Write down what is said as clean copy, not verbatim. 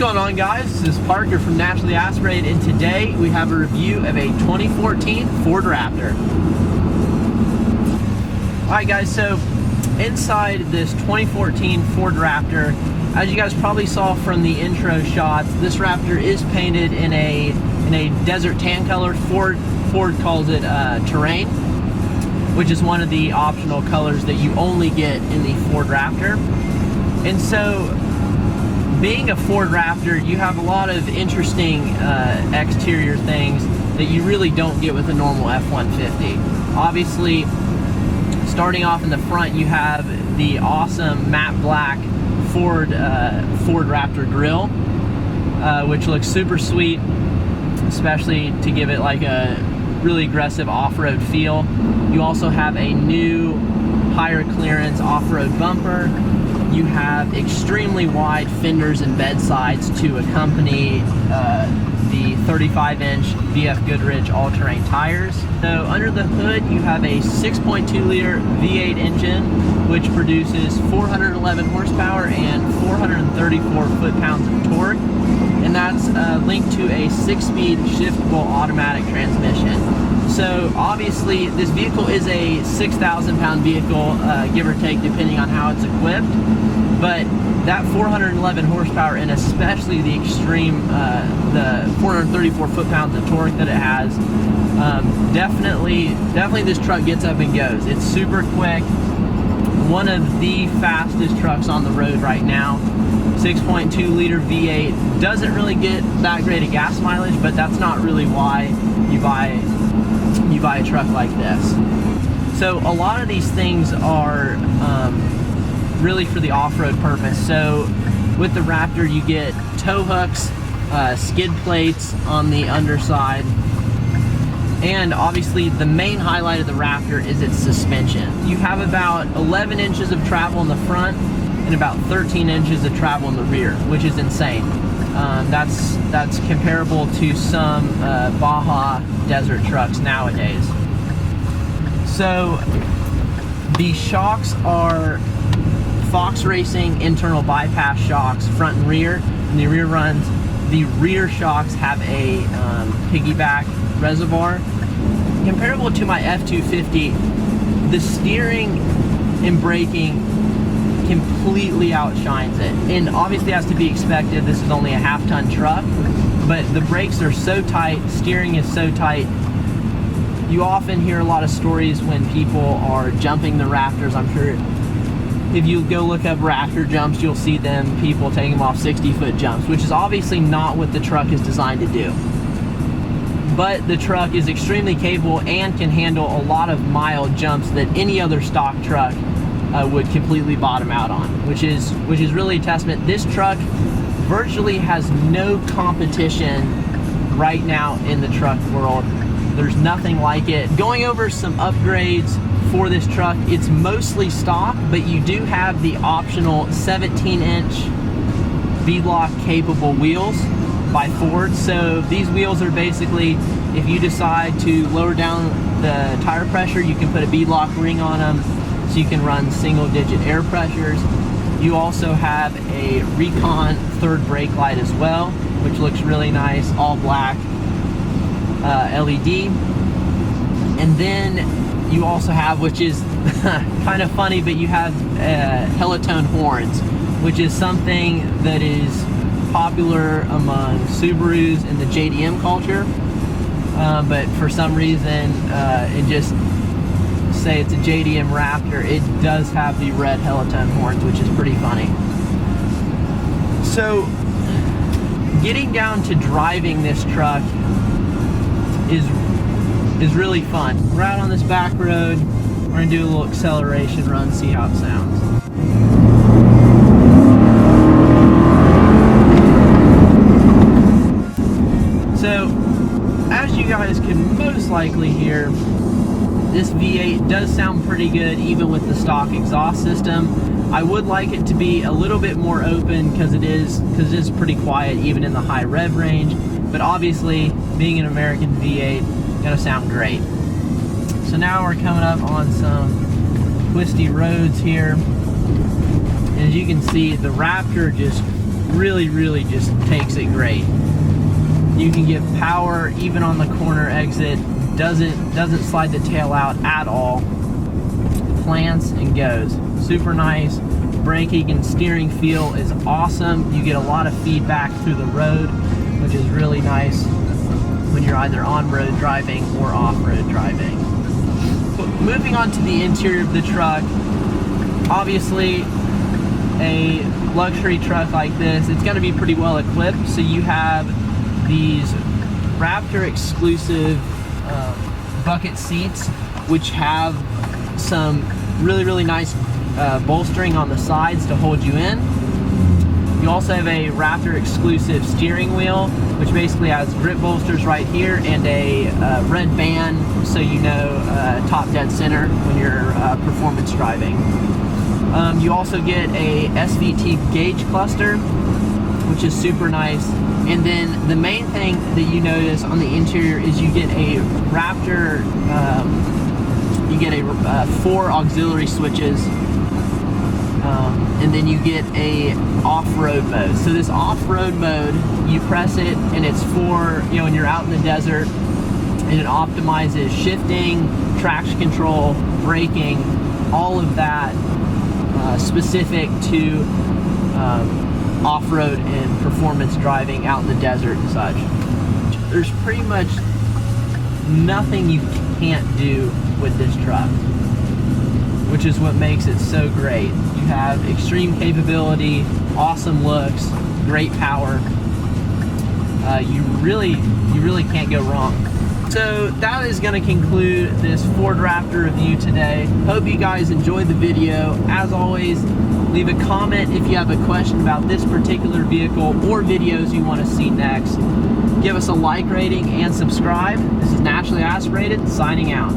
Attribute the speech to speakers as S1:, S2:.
S1: What's going on, guys? This is Parker from Naturally Aspirated, and today we have a review of a 2014 Ford Raptor. Alright guys, so inside this 2014 Ford Raptor, as you guys probably saw from the intro shots, this Raptor is painted in a desert tan color. Ford calls it terrain, which is one of the optional colors that you only get in the Ford Raptor. And so, being a Ford Raptor, you have a lot of interesting exterior things that you really don't get with a normal F-150. Obviously, starting off in the front, you have the awesome matte black Ford Raptor grille, which looks super sweet, especially to give it like a really aggressive off-road feel. You also have a new higher clearance off-road bumper. You have extremely wide fenders and bed sides to accompany the 35-inch VF Goodrich all-terrain tires. So under the hood, you have a 6.2-liter V8 engine, which produces 411 horsepower and 434 foot-pounds of torque, and that's linked to a 6-speed shiftable automatic transmission. So obviously this vehicle is a 6,000-pound vehicle, give or take, depending on how it's equipped. But that 411 horsepower, and especially the extreme, the 434 foot-pounds of torque that it has, definitely this truck gets up and goes. It's super quick. One of the fastest trucks on the road right now. 6.2-liter V8 doesn't really get that great of gas mileage, but that's not really why you buy a truck like this. So a lot of these things are really for the off-road purpose. So with the Raptor, you get tow hooks, skid plates on the underside, and obviously the main highlight of the Raptor is its suspension. You have about 11 inches of travel in the front and about 13 inches of travel in the rear, which is insane. That's comparable to some Baja desert trucks nowadays. So the shocks are Fox Racing internal bypass shocks, front and rear, and the rear runs. The rear shocks have a piggyback reservoir. Comparable to my F-250, the steering and braking completely outshines it, and obviously has to be expected. This is only a half-ton truck, but the brakes are so tight, steering is so tight. You often hear a lot of stories when people are jumping the Raptors. I'm sure if you go look up Raptor jumps, you'll see people taking them off 60-foot jumps, which is obviously not what the truck is designed to do. But the truck is extremely capable and can handle a lot of mild jumps that any other stock truck would completely bottom out on, which is really a testament. This truck virtually has no competition right now in the truck world. There's nothing like it. Going over some upgrades for this truck, it's mostly stock, but you do have the optional 17-inch V-Lock capable wheels by Ford. So these wheels are basically, if you decide to lower down the tire pressure, you can put a V-Lock ring on them so you can run single-digit air pressures. You also have a Recon third brake light as well, which looks really nice, all black LED. And then you also have, which is kind of funny, but you have helitone horns, which is something that is popular among Subarus in the JDM culture, but for some reason, it just say it's a JDM Raptor, it does have the red helitone horns, which is pretty funny. So getting down to driving this truck is really fun. We're out on this back road. We're gonna do a little acceleration run, see how it sounds. So, as you guys can most likely hear, this V8 does sound pretty good even with the stock exhaust system. I would like it to be a little bit more open because it is pretty quiet even in the high rev range. But obviously, being an American V8, gonna sound great. So now we're coming up on some twisty roads here. And as you can see, the Raptor just really just takes it great. You can give power even on the corner exit. Doesn't slide the tail out at all. Plants and goes. Super nice. Braking and steering feel is awesome. You get a lot of feedback through the road, which is really nice when you're either on-road driving or off-road driving. But moving on to the interior of the truck, obviously a luxury truck like this, it's going to be pretty well equipped. So you have these Raptor exclusive bucket seats, which have some really nice bolstering on the sides to hold you in. You also have a Raptor exclusive steering wheel, which basically has grip bolsters right here and a red band, so you know top dead center when you're performance driving. You also get a SVT gauge cluster, which is super nice. And then the main thing that you notice on the interior is you get a Raptor, you get a 4 auxiliary switches, and then you get a off-road mode. So this off-road mode, you press it and it's for, you know, when you're out in the desert, and it optimizes shifting, traction control, braking, all of that specific to off-road and performance driving out in the desert and such. There's pretty much nothing you can't do with this truck, which is what makes it so great. You have extreme capability, awesome looks, great power. You really can't go wrong. So that is going to conclude this Ford Raptor review today. Hope you guys enjoyed the video. As always, leave a comment if you have a question about this particular vehicle or videos you want to see next. Give us a like rating and subscribe. This is Naturally Aspirated, signing out.